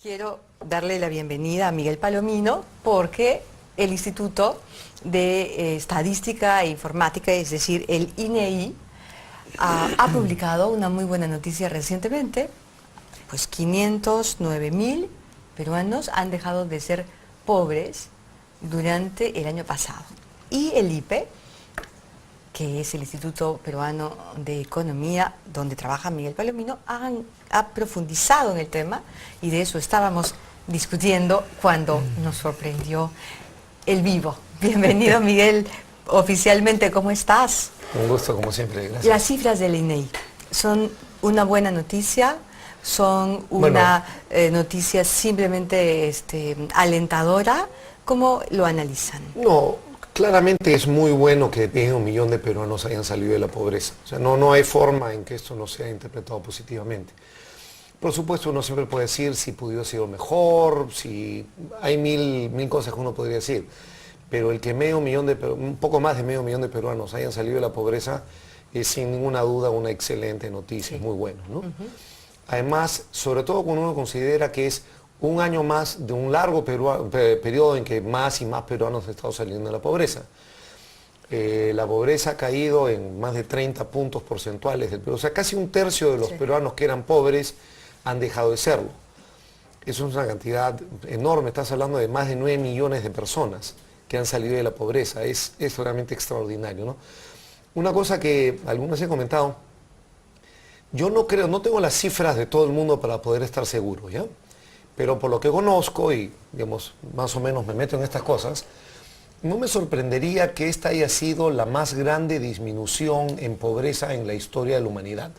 Quiero darle la bienvenida a Miguel Palomino porque el Instituto de Estadística e Informática, es decir, el INEI, ha publicado una muy buena noticia recientemente. Pues 509.000 peruanos han dejado de ser pobres durante el año pasado. Y el IPE, que es el Instituto Peruano de Economía, donde trabaja Miguel Palomino, ha profundizado en el tema y de eso estábamos discutiendo cuando nos sorprendió el vivo. Bienvenido, Miguel, oficialmente, ¿cómo estás? Un gusto, como siempre, gracias. Las cifras del INEI son una buena noticia, son una noticia simplemente alentadora. ¿Cómo lo analizan? No, claramente es muy bueno que 1 millón de peruanos hayan salido de la pobreza. O sea, no hay forma en que esto no sea interpretado positivamente. Por supuesto, uno siempre puede decir si pudo haber sido mejor, si hay mil cosas que uno podría decir. Pero el que un poco más de 500.000 de peruanos hayan salido de la pobreza es sin ninguna duda una excelente noticia, es muy bueno, ¿no? Además, sobre todo cuando uno considera que es un año más de un largo periodo en que más y más peruanos han estado saliendo de la pobreza. La pobreza ha caído en más de 30 puntos porcentuales del Perú. O sea, casi un tercio de los peruanos que eran pobres han dejado de serlo. Eso es una cantidad enorme. Estás hablando de más de 9 millones de personas que han salido de la pobreza. Es realmente extraordinario, ¿no? Una cosa que algunos han comentado, yo no tengo las cifras de todo el mundo para poder estar seguro, ¿ya? Pero por lo que conozco y, digamos, más o menos me meto en estas cosas, no me sorprendería que esta haya sido la más grande disminución en pobreza en la historia de la humanidad.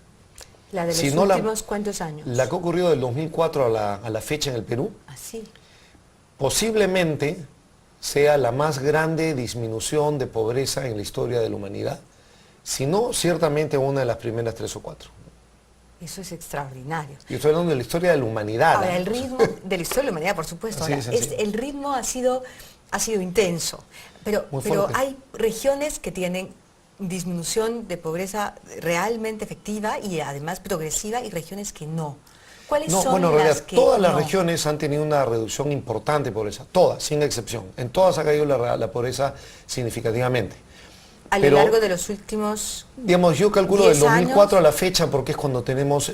¿La de los últimos cuántos años? La que ha ocurrido del 2004 a la fecha en el Perú. Así. Posiblemente sea la más grande disminución de pobreza en la historia de la humanidad. Si no, ciertamente una de las primeras 3 o 4. Eso es extraordinario. Yo estoy hablando de la historia de la humanidad. Ahora, el ritmo de la historia de la humanidad, por supuesto. Ahora, el ritmo ha sido intenso, pero hay regiones que tienen disminución de pobreza realmente efectiva y además progresiva y regiones que no. ¿Cuáles son en realidad, las que todas las regiones han tenido una reducción importante de pobreza, todas, sin excepción. En todas ha caído la pobreza significativamente. A lo largo de los últimos, digamos, yo calculo del 2004 años, a la fecha porque es cuando tenemos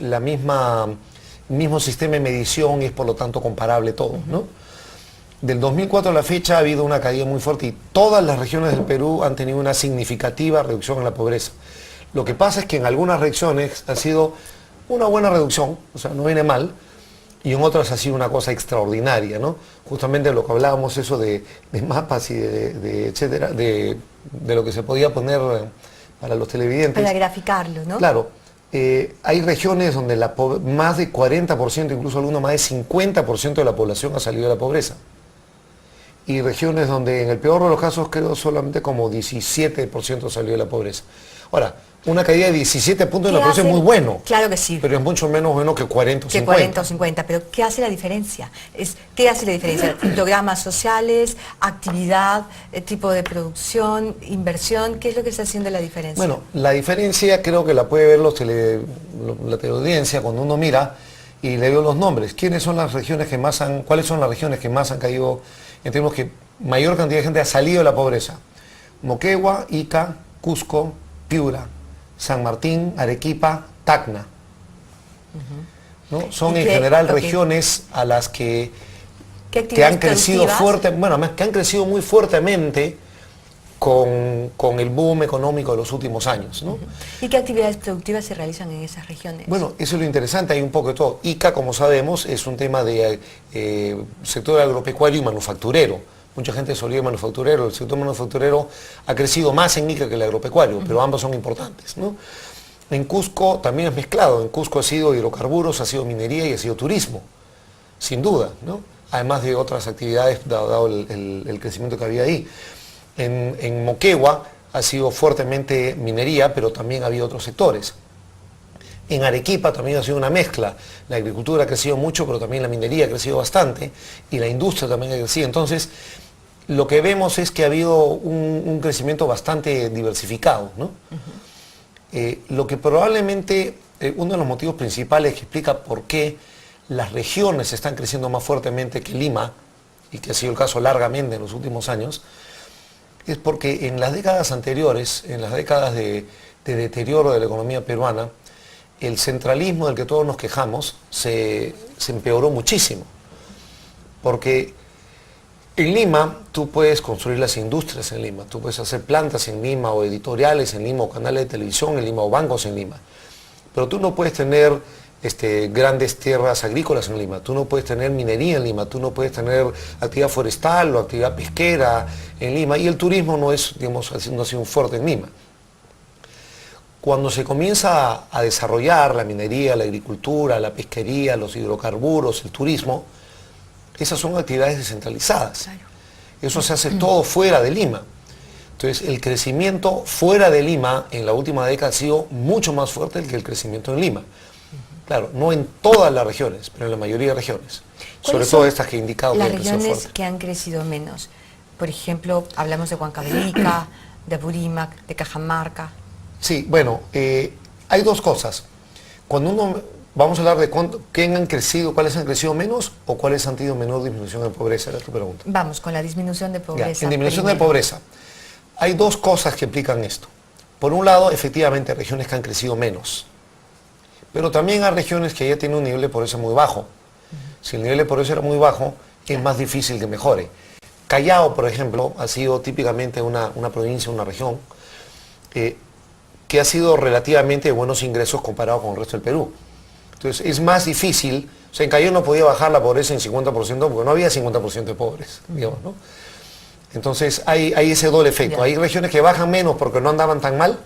mismo sistema de medición y es por lo tanto comparable todo, ¿no? Del 2004 a la fecha ha habido una caída muy fuerte y todas las regiones del Perú han tenido una significativa reducción en la pobreza. Lo que pasa es que en algunas regiones ha sido una buena reducción, o sea, no viene mal, y en otras ha sido una cosa extraordinaria, ¿no? Justamente lo que hablábamos, eso de mapas y etcétera, de lo que se podía poner para los televidentes. Para graficarlo, ¿no? Claro, hay regiones donde más de 40%, incluso algunos más de 50% de la población ha salido de la pobreza. Y regiones donde en el peor de los casos creo solamente como 17% salió de la pobreza. Ahora, una caída de 17 puntos de la pobreza es muy bueno. Claro que sí. Pero es mucho menos bueno que 40 o 50. Que 40 o 50, pero ¿qué hace la diferencia? ¿Qué hace la diferencia? Programas sociales, actividad, tipo de producción, inversión, ¿qué es lo que está haciendo la diferencia? Bueno, la diferencia creo que la puede ver la teleaudiencia cuando uno mira y le dio los nombres. ¿Cuáles son las regiones que más han caído en términos que mayor cantidad de gente ha salido de la pobreza? Moquegua, Ica, Cusco, Piura, San Martín, Arequipa, Tacna. ¿No? Son en general regiones a las que han crecido que han crecido muy fuertemente con el boom económico de los últimos años, ¿no? ¿Y qué actividades productivas se realizan en esas regiones? Bueno, eso es lo interesante, hay un poco de todo. Ica, como sabemos, es un tema de sector agropecuario y manufacturero. Mucha gente se olvida de manufacturero. El sector manufacturero ha crecido más en Ica que el agropecuario, pero ambos son importantes, ¿no? En Cusco también es mezclado. En Cusco ha sido hidrocarburos, ha sido minería y ha sido turismo, sin duda, ¿no? Además de otras actividades, dado el crecimiento que había ahí. En Moquegua ha sido fuertemente minería, pero también ha habido otros sectores. En Arequipa también ha sido una mezcla. La agricultura ha crecido mucho, pero también la minería ha crecido bastante y la industria también ha crecido. Entonces, lo que vemos es que ha habido un crecimiento bastante diversificado, ¿no? Lo que probablemente, uno de los motivos principales que explica por qué las regiones están creciendo más fuertemente que Lima, y que ha sido el caso largamente en los últimos años, es porque en las décadas anteriores, en las décadas de deterioro de la economía peruana, el centralismo del que todos nos quejamos se empeoró muchísimo. Porque en Lima tú puedes construir las industrias en Lima, tú puedes hacer plantas en Lima, o editoriales en Lima, o canales de televisión en Lima, o bancos en Lima. Pero tú no puedes tener grandes tierras agrícolas en Lima, tú no puedes tener minería en Lima, tú no puedes tener actividad forestal o actividad pesquera en Lima, y el turismo no es, digamos, no ha sido un fuerte en Lima. Cuando se comienza a desarrollar la minería, la agricultura, la pesquería, los hidrocarburos, el turismo, esas son actividades descentralizadas. Claro. Eso se hace todo fuera de Lima. Entonces, el crecimiento fuera de Lima en la última década ha sido mucho más fuerte que el crecimiento en Lima. Claro, no en todas las regiones, pero en la mayoría de regiones. Sobre todo estas que he indicado que han crecido fuerte. Las regiones que han crecido menos. Por ejemplo, hablamos de Huancavelica, de Apurímac, de Cajamarca. Sí, bueno, hay dos cosas. Vamos a hablar de quién han crecido, cuáles han crecido menos o cuáles han tenido menor disminución de pobreza, era tu pregunta. Vamos, con la disminución de pobreza. Ya, en disminución de pobreza, hay dos cosas que explican esto. Por un lado, efectivamente, hay regiones que han crecido menos. Pero también hay regiones que ya tienen un nivel de pobreza muy bajo. Si el nivel de pobreza era muy bajo, es más difícil que mejore. Callao, por ejemplo, ha sido típicamente una provincia, una región, que ha sido relativamente de buenos ingresos comparado con el resto del Perú. Entonces es más difícil, o sea, en Callao no podía bajar la pobreza en 50% porque no había 50% de pobres, digamos, ¿no? Entonces hay ese doble efecto. Hay regiones que bajan menos porque no andaban tan mal,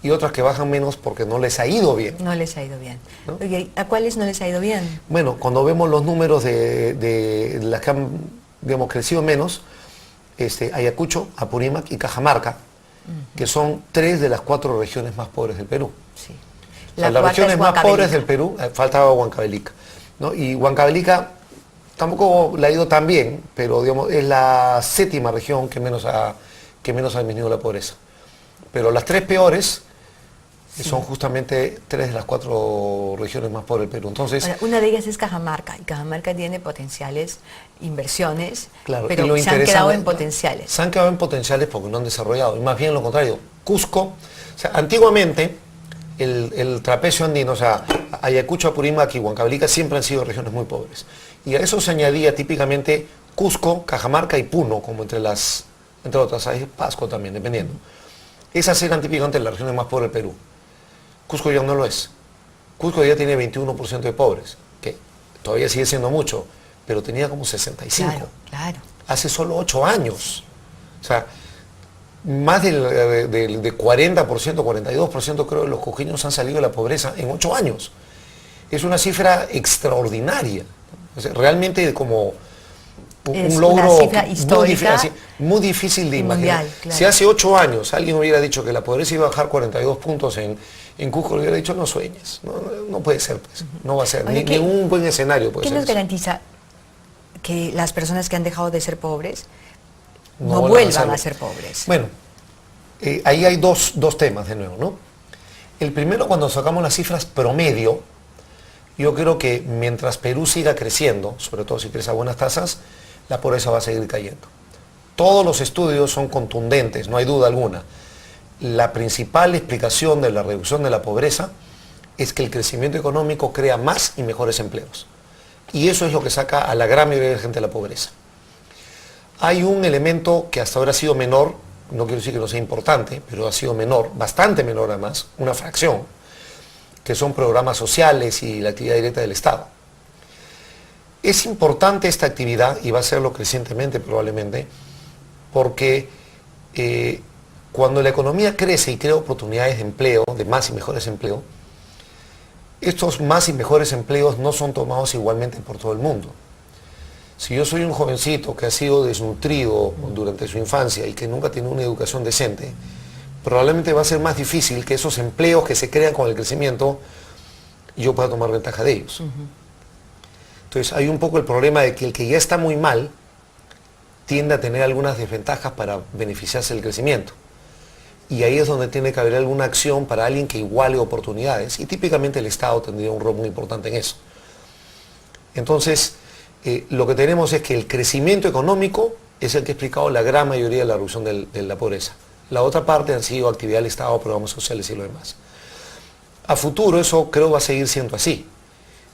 y otras que bajan menos porque no les ha ido bien. No les ha ido bien. ¿No? Oye, ¿a cuáles no les ha ido bien? Bueno, cuando vemos los números de las que han, digamos, crecido menos, Ayacucho, Apurímac y Cajamarca, que son 3 de las 4 regiones más pobres del Perú. Sí. O sea, las regiones más pobres del Perú, faltaba Huancavelica, ¿no? Y Huancavelica tampoco le ha ido tan bien, pero digamos, es la 7ª región que menos ha disminuido la pobreza. Pero las 3 peores son justamente 3 de las 4 regiones más pobres del Perú. Entonces, ahora, una de ellas es Cajamarca, y Cajamarca tiene potenciales inversiones, claro, pero se han quedado en potenciales. Se han quedado en potenciales porque no han desarrollado, y más bien lo contrario. Cusco, o sea, antiguamente el trapecio andino, o sea, Ayacucho, Apurímac y Huancavelica siempre han sido regiones muy pobres. Y a eso se añadía típicamente Cusco, Cajamarca y Puno, como entre otras, hay Pasco también, dependiendo. Esas eran típicamente las regiones más pobres del Perú. Cusco ya no lo es. Cusco ya tiene 21% de pobres, que todavía sigue siendo mucho, pero tenía como 65. Claro, claro. Hace solo 8 años. O sea, más del 40%, 42% creo de los cusqueños han salido de la pobreza en 8 años. Es una cifra extraordinaria. O sea, realmente como un logro una cifra histórica, muy difícil de imaginar. Mundial, claro. Si hace 8 años alguien hubiera dicho que la pobreza iba a bajar 42 puntos en Cusco, le hubiera dicho no sueñes, no puede ser, pues, no va a ser, ni un buen escenario puede ser. ¿Qué nos eso. garantiza que las personas que han dejado de ser pobres no vuelvan a ser pobres? Bueno, ahí hay dos temas de nuevo, ¿no? El primero, cuando sacamos las cifras promedio, yo creo que mientras Perú siga creciendo, sobre todo si crece a buenas tasas, la pobreza va a seguir cayendo. Todos los estudios son contundentes, no hay duda alguna. La principal explicación de la reducción de la pobreza es que el crecimiento económico crea más y mejores empleos. Y eso es lo que saca a la gran mayoría de la gente de la pobreza. Hay un elemento que hasta ahora ha sido menor, no quiero decir que no sea importante, pero ha sido menor, bastante menor además, una fracción, que son programas sociales y la actividad directa del Estado. Es importante esta actividad, y va a serlo crecientemente probablemente, porque cuando la economía crece y crea oportunidades de empleo, de más y mejores empleos, estos más y mejores empleos no son tomados igualmente por todo el mundo. Si yo soy un jovencito que ha sido desnutrido durante su infancia y que nunca tiene una educación decente, probablemente va a ser más difícil que esos empleos que se crean con el crecimiento, yo pueda tomar ventaja de ellos. Entonces hay un poco el problema de que el que ya está muy mal tiende a tener algunas desventajas para beneficiarse del crecimiento. Y ahí es donde tiene que haber alguna acción para alguien que iguale oportunidades, y típicamente el Estado tendría un rol muy importante en eso. Entonces, lo que tenemos es que el crecimiento económico es el que ha explicado la gran mayoría de la reducción de la pobreza. La otra parte han sido actividad del Estado, programas sociales y lo demás. A futuro eso creo va a seguir siendo así.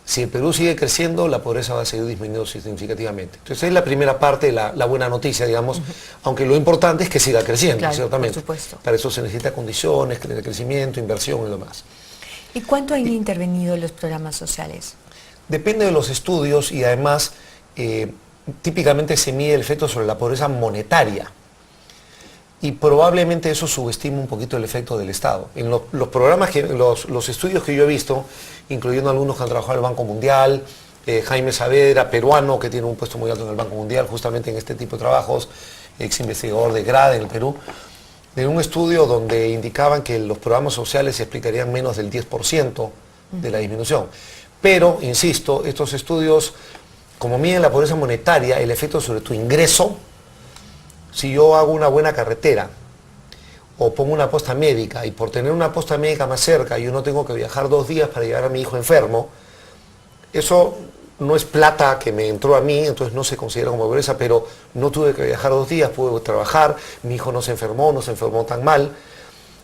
Si el Perú sigue creciendo, la pobreza va a seguir disminuyendo significativamente. Entonces es la primera parte de la buena noticia, digamos, aunque lo importante es que siga creciendo, claro, ciertamente. por supuesto. Para eso se necesitan condiciones de crecimiento, inversión y lo demás. ¿Y cuánto han intervenido los programas sociales? Depende de los estudios y además típicamente se mide el efecto sobre la pobreza monetaria. Y probablemente eso subestima un poquito el efecto del Estado. En los programas, los estudios que yo he visto, incluyendo algunos que han trabajado en el Banco Mundial, Jaime Saavedra, peruano, que tiene un puesto muy alto en el Banco Mundial, justamente en este tipo de trabajos, ex investigador de GRADE en el Perú, de un estudio donde indicaban que los programas sociales explicarían menos del 10% de la disminución. Pero, insisto, estos estudios, como miden la pobreza monetaria, el efecto sobre tu ingreso, si yo hago una buena carretera o pongo una posta médica y por tener una posta médica más cerca yo no tengo que viajar 2 días para llevar a mi hijo enfermo, eso no es plata que me entró a mí, entonces no se considera como pobreza, pero no tuve que viajar 2 días, pude trabajar, mi hijo no se enfermó tan mal.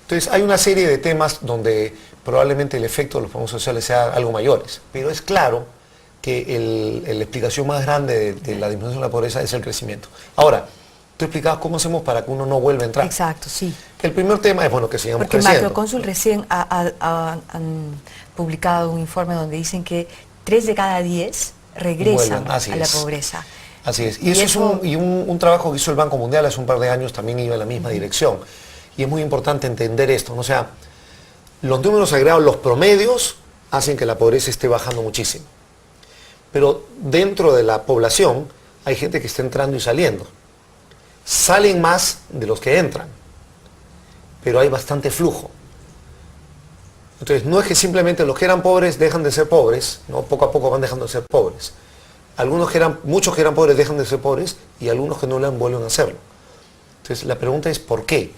Entonces hay una serie de temas donde probablemente el efecto de los programas sociales sea algo mayores, pero es claro que la explicación más grande de la disminución de la pobreza es el crecimiento. Ahora, tú explicabas cómo hacemos para que uno no vuelva a entrar. Exacto, sí. El primer tema es, bueno, que sigamos Porque creciendo. Macroconsul recién han publicado un informe donde dicen que 3 de cada 10 regresan a la pobreza. Así es. Y eso es un trabajo que hizo el Banco Mundial hace un par de años, también iba en la misma dirección. Y es muy importante entender esto, ¿no? O sea, los números agregados, los promedios, hacen que la pobreza esté bajando muchísimo. Pero dentro de la población hay gente que está entrando y saliendo. Salen más de los que entran, pero hay bastante flujo. Entonces no es que simplemente los que eran pobres dejan de ser pobres, ¿no? Poco a poco van dejando de ser pobres. Muchos que eran pobres dejan de ser pobres y algunos que no lo han vuelven a hacerlo. Entonces la pregunta es ¿por qué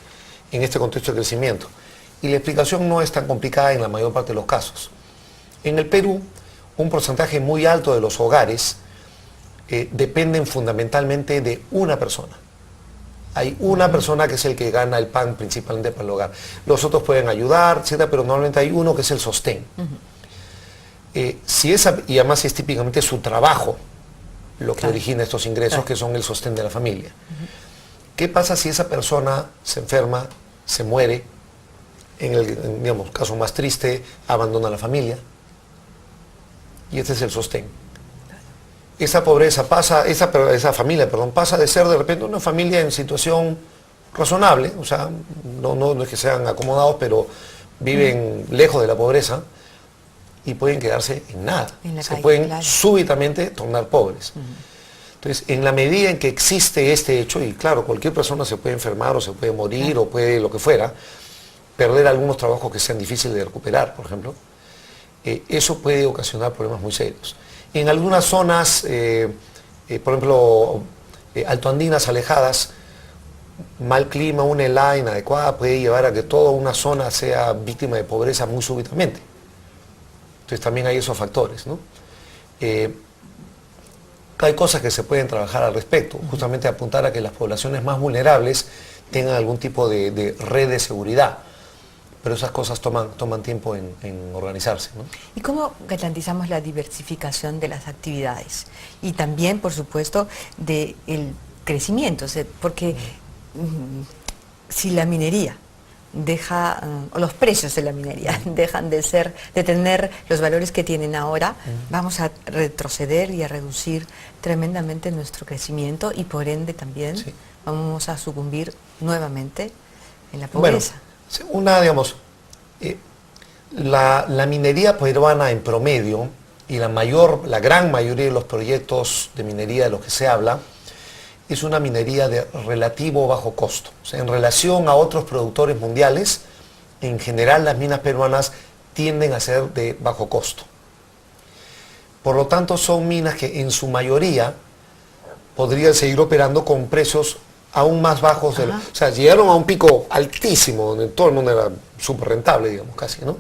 en este contexto de crecimiento? Y la explicación no es tan complicada en la mayor parte de los casos. En el Perú, un porcentaje muy alto de los hogares dependen fundamentalmente de una persona. Hay una persona que es el que gana el pan principalmente para el hogar. Los otros pueden ayudar, etcétera, pero normalmente hay uno que es el sostén. Y además es típicamente su trabajo lo que origina estos ingresos, que son el sostén de la familia. ¿Qué pasa si esa persona se enferma, se muere, en el digamos, caso más triste, abandona la familia? Y este es el sostén. Esa pobreza pasa, esa familia pasa de ser de repente una familia en situación razonable, o sea, no es que sean acomodados, pero viven lejos de la pobreza y pueden quedarse en nada. Se pueden súbitamente tornar pobres. Entonces, en la medida en que existe este hecho, y claro, cualquier persona se puede enfermar o se puede morir o puede lo que fuera, perder algunos trabajos que sean difíciles de recuperar, por ejemplo, eso puede ocasionar problemas muy serios. En algunas zonas, por ejemplo, altoandinas alejadas, mal clima, una helada inadecuada puede llevar a que toda una zona sea víctima de pobreza muy súbitamente. Entonces también hay esos factores, ¿no? Hay cosas que se pueden trabajar al respecto, justamente apuntar a que las poblaciones más vulnerables tengan algún tipo de red de seguridad. Pero esas cosas toman tiempo en organizarse, ¿no? ¿Y cómo garantizamos la diversificación de las actividades? Y también, por supuesto, del crecimiento, porque si la minería deja, o los precios de la minería dejan de tener los valores que tienen ahora, vamos a retroceder y a reducir tremendamente nuestro crecimiento y por ende también vamos a sucumbir nuevamente en la pobreza. Bueno, la minería peruana en promedio y la gran mayoría de los proyectos de minería de los que se habla es una minería de relativo bajo costo. O sea, en relación a otros productores mundiales, en general las minas peruanas tienden a ser de bajo costo. Por lo tanto, son minas que en su mayoría podrían seguir operando con precios aún más bajos. O sea, llegaron a un pico altísimo, donde todo el mundo era súper rentable, digamos, casi, ¿no?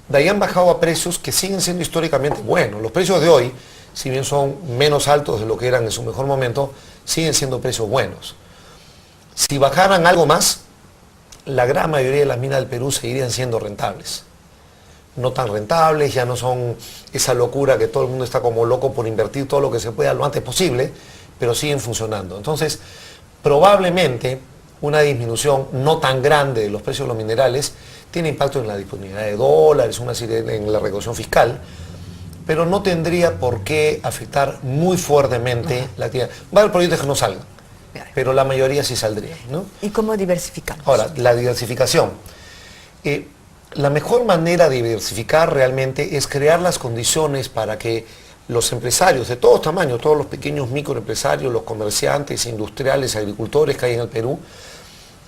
De ahí han bajado a precios que siguen siendo históricamente buenos. Los precios de hoy si bien son menos altos de lo que eran en su mejor momento, siguen siendo precios buenos. Si bajaran algo más, la gran mayoría de las minas del Perú seguirían siendo rentables. No tan rentables, ya no son esa locura que todo el mundo está como loco por invertir todo lo que se pueda lo antes posible, pero siguen funcionando. Entonces, probablemente una disminución no tan grande de los precios de los minerales tiene impacto en la disponibilidad de dólares, en la recaudación fiscal, pero no tendría por qué afectar muy fuertemente la actividad. Va a haber proyectos que no salgan, pero la mayoría sí saldrían, ¿no? ¿Y cómo diversificamos? Ahora, la diversificación. La mejor manera de diversificar realmente es crear las condiciones para que los empresarios de todos tamaños, todos los pequeños microempresarios, los comerciantes, industriales, agricultores que hay en el Perú,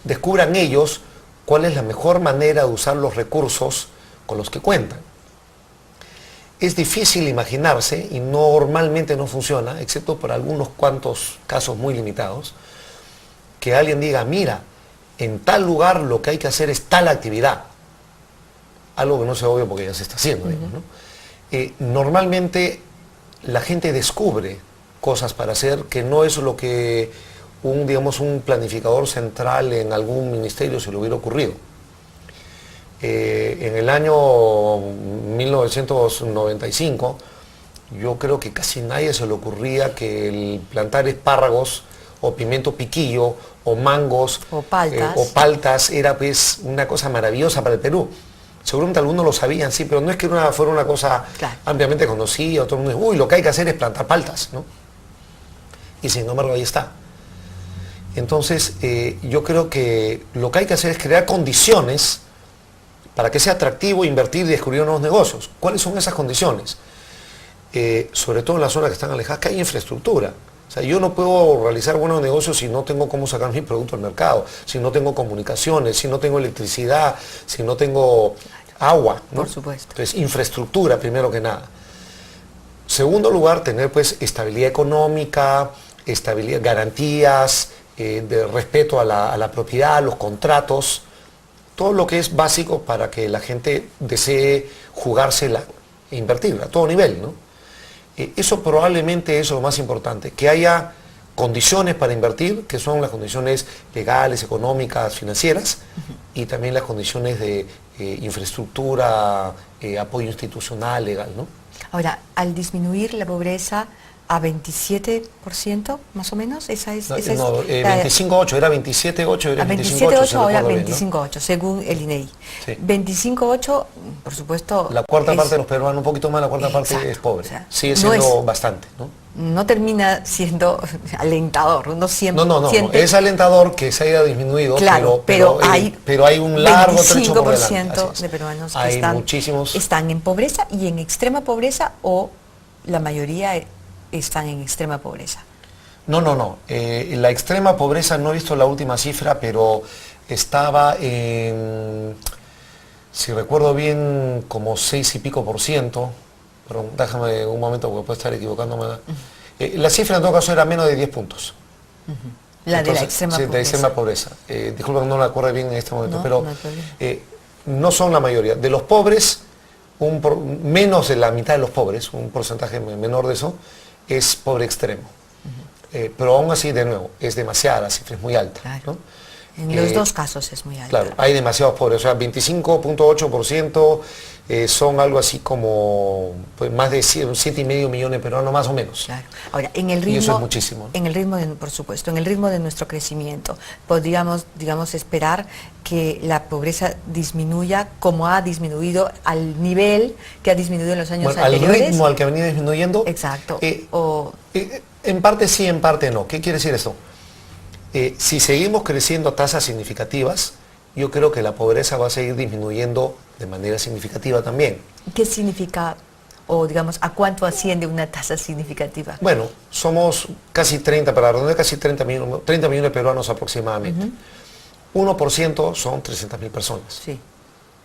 descubran ellos cuál es la mejor manera de usar los recursos con los que cuentan. Es difícil imaginarse, y normalmente no funciona, excepto por algunos cuantos casos muy limitados, que alguien diga, mira, en tal lugar lo que hay que hacer es tal actividad. Algo que no sea obvio porque ya se está haciendo, digamos, ¿no? Normalmente la gente descubre cosas para hacer que no es lo que un planificador central en algún ministerio se le hubiera ocurrido. En el año 1995, yo creo que casi nadie se le ocurría que el plantar espárragos o pimiento piquillo o mangos o paltas era pues una cosa maravillosa para el Perú. Seguramente algunos lo sabían, sí, pero no es que fuera una cosa ampliamente conocida, todo el mundo dice, uy, lo que hay que hacer es plantar paltas, ¿no? Y sin embargo ahí está. Entonces, yo creo que lo que hay que hacer es crear condiciones para que sea atractivo invertir y descubrir nuevos negocios. ¿Cuáles son esas condiciones? Sobre todo en las zonas que están alejadas, que hay infraestructura. O sea, yo no puedo realizar buenos negocios si no tengo cómo sacar mi producto al mercado, si no tengo comunicaciones, si no tengo electricidad, si no tengo agua, ¿no? Por supuesto. Entonces, infraestructura primero que nada. Segundo lugar, tener pues estabilidad económica, estabilidad, garantías, de respeto a la propiedad, a los contratos, todo lo que es básico para que la gente desee jugársela e invertirla a todo nivel, ¿no? Eso probablemente es lo más importante, que haya condiciones para invertir, que son las condiciones legales, económicas, financieras, y también las condiciones de infraestructura, apoyo institucional, legal, ¿no? Ahora, al disminuir la pobreza a 27%, más o menos, esa es... 25,8, era 27,8, era 27,8, ahora 25,8, ¿no? Según el INEI. Sí. 25,8, por supuesto... La cuarta parte de los peruanos, un poquito más, la cuarta parte es pobre. O sea, sigue siendo bastante, ¿no? No termina siendo alentador, uno siempre... No, es alentador que se haya disminuido, claro, pero hay un largo trecho por delante. 25% de peruanos que están en pobreza y en extrema pobreza, o la mayoría están en extrema pobreza. No. La extrema pobreza, no he visto la última cifra, pero estaba en, si recuerdo bien, como 6 y pico %. Pero déjame un momento porque puedo estar equivocándome. La cifra en todo caso era menos de 10 puntos. La entonces, de la extrema pobreza. De extrema pobreza. Disculpa que no la acuerdo bien en este momento, pero no son la mayoría. De los pobres, menos de la mitad de los pobres, un porcentaje menor de eso, es pobre extremo. Pero aún así, de nuevo, es demasiada, la cifra es muy alta. Claro. ¿no? En los dos casos es muy alta. Claro, hay demasiados pobres, o sea, 25,8% son algo así como pues, más de 7,5 millones de peruanos, más o menos. Claro. Ahora, en el ritmo, y eso es muchísimo, ¿no? En el ritmo, por supuesto, en el ritmo de nuestro crecimiento, podríamos, digamos, esperar que la pobreza disminuya como ha disminuido, al nivel que ha disminuido en los años anteriores. Al ritmo al que ha venido disminuyendo. Exacto. En parte sí, en parte no. ¿Qué quiere decir esto? Si seguimos creciendo a tasas significativas, yo creo que la pobreza va a seguir disminuyendo de manera significativa también. ¿Qué significa, o digamos, a cuánto asciende una tasa significativa? Bueno, somos casi 30, para redondear, casi 30 millones de peruanos aproximadamente. 1% son 300.000 personas. Sí.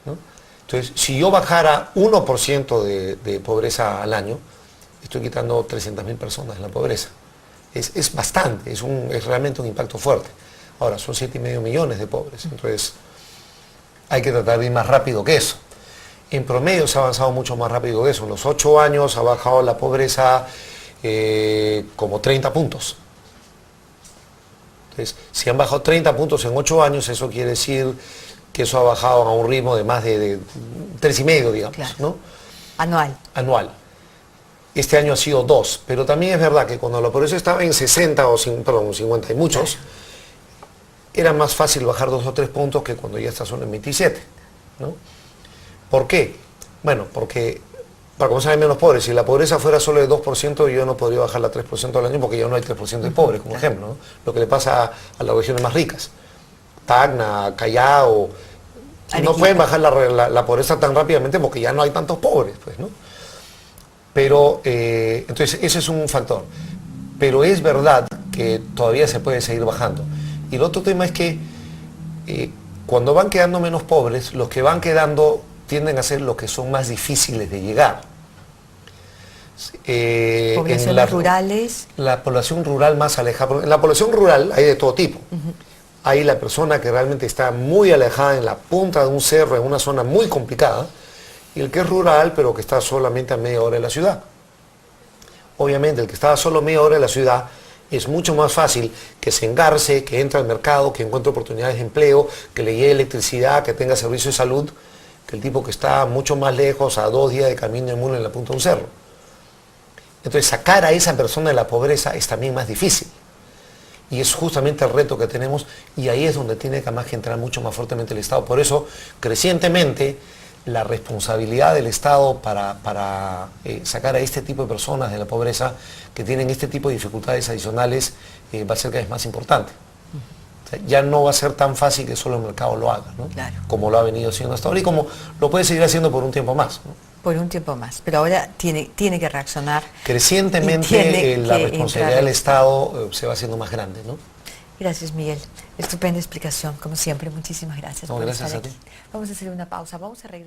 ¿no? Entonces, si yo bajara 1% de pobreza al año, estoy quitando 300.000 personas de la pobreza. Es bastante, es realmente un impacto fuerte. Ahora, son 7,5 millones de pobres, entonces hay que tratar de ir más rápido que eso. En promedio se ha avanzado mucho más rápido que eso. En los 8 años ha bajado la pobreza como 30 puntos. Entonces, si han bajado 30 puntos en 8 años, eso quiere decir que eso ha bajado a un ritmo de más de 3,5, digamos, Claro. ¿no? Anual. Este año ha sido 2, pero también es verdad que cuando la pobreza estaba en 60 o 50 y muchos, era más fácil bajar 2 o 3 puntos que cuando ya está solo en 27, ¿no? ¿Por qué? Bueno, porque para comenzar hay menos pobres. Si la pobreza fuera solo de 2%, yo no podría bajarla a 3% al año porque ya no hay 3% de pobres, como ejemplo, ¿no? Lo que le pasa a las regiones más ricas. Tacna, Callao, no pueden bajar la pobreza tan rápidamente porque ya no hay tantos pobres, pues, ¿no? Pero, entonces, ese es un factor. Pero es verdad que todavía se puede seguir bajando. Y el otro tema es que cuando van quedando menos pobres, los que van quedando tienden a ser los que son más difíciles de llegar. Poblaciones rurales. La población rural más alejada. En la población rural hay de todo tipo. Hay la persona que realmente está muy alejada en la punta de un cerro, en una zona muy complicada, y el que es rural, pero que está solamente a media hora de la ciudad. Obviamente, el que está solo media hora de la ciudad, es mucho más fácil que se engarce, que entre al mercado, que encuentre oportunidades de empleo, que le llegue electricidad, que tenga servicio de salud, que el tipo que está mucho más lejos, a 2 días de camino en mula en la punta de un cerro. Entonces, sacar a esa persona de la pobreza es también más difícil. Y es justamente el reto que tenemos, y ahí es donde tiene que además que entrar mucho más fuertemente el Estado. Por eso, crecientemente, la responsabilidad del Estado para sacar a este tipo de personas de la pobreza que tienen este tipo de dificultades adicionales va a ser cada vez más importante. O sea, ya no va a ser tan fácil que solo el mercado lo haga, ¿no? Claro. Como lo ha venido haciendo hasta ahora y como lo puede seguir haciendo por un tiempo más, ¿no? Por un tiempo más, pero ahora tiene que reaccionar. Crecientemente la responsabilidad del Estado se va haciendo más grande, ¿no? Gracias, Miguel. Estupenda explicación, como siempre. Muchísimas gracias por Gracias estar a ti. aquí. Vamos a hacer una pausa, vamos a regresar.